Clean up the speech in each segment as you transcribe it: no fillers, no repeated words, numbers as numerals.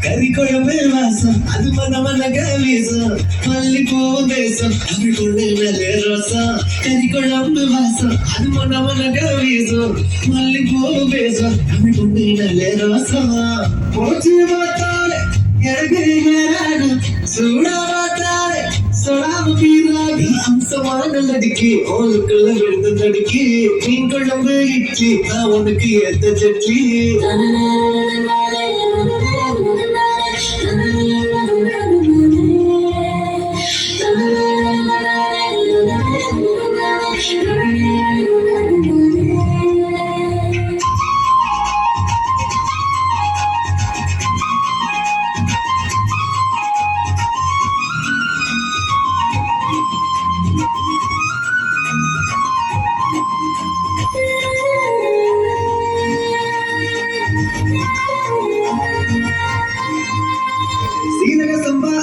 கறி குழம்பு வாசம் அது மனமனக வீசும் மல்லிப்பூ தேசம் தமிழ்கொண்டு நல்ல ரசம் கறி குழம்பு வாசம் அது மனமனக வீசும் மல்லிப்பூ தேசம் தமிழ்கொண்டு நல்ல ரசம் போச்சு பார்த்தாலே எனக்கு நேராகும் சூடா பார்த்தாலே சொடாம பீராகி அம்சமான நடிக்கி ஓலுக்குள்ள விழுந்து நடிக்கி மீன் குழம்பு இட்லி நான் உனக்கு ஏத்த சட்லி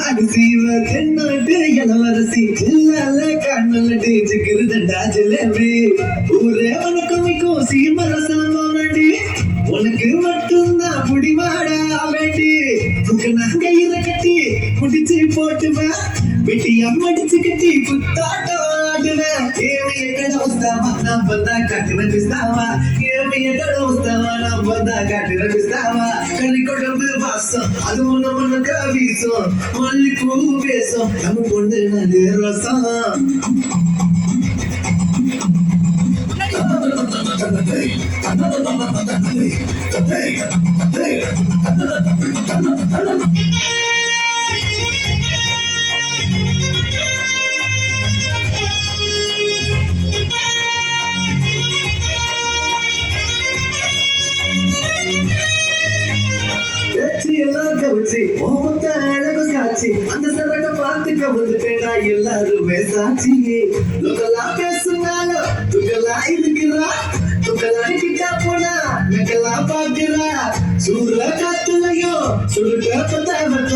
அரிசிவ தென்னாட்டு இளவரசி இல்லால கண்ணலடி சிக்கிருதண்டா ஜிலேபி ஊரே உனக்கு மிக்கும் சீமரசமாடி உனக்கு மட்டும்தான் புடிமாடா வேண்டி உங்க நகையில கட்டி முடிச்சு போட்டுவேன் வெட்டியா மடிச்சு கட்டி புத்தாட்டம் ஆடுவேன் ஏமைய கடை வஸ்தாவா நான் வந்தா காட்டுன பிஸ்தாவா ஏமைய கடை வஸ்தாவா நான் வந்தா காட்டுன பிஸ்தாவா கறி குழம்பு வாசம் அது மனமனக வீசும் மல்லிப்பூ பேசும் நம்ம கொண்டு நல்ல ரசம் எல்லாம் கவிச்சு மொத்த அழகு காட்சி அந்த சரக பார்த்துக்க வந்துட்டேனா எல்லாருமே சாட்சி துக்கலா பேசுனாலும் துக்கலா இருக்கிறா துக்கலா கிட்டா போனா நக்கலா பாக்குறா சூற காத்துலையும் சுருக்க பத்தாமட்ட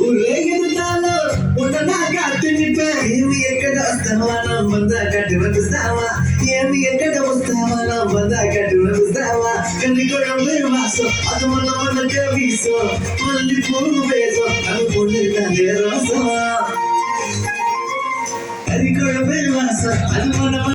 ஊரே இருந்தாலும் உடனே காத்து நிற்பேன் ஏவி எக்கட வஸ்தாவா நான் வந்தா காட்டு வந்துஸ்தாவா ஏவி எக்கட வஸ்தாவா நான் வந்தா காட்டு வந்துஸ்தாவா கறி குழம்பு வாசம் அது மனமனக வீசும் மல்லிப்பூ பேசும் அது பொண்ணு நல்ல ரசம் கறி குழம்பு வாசம் அது மனம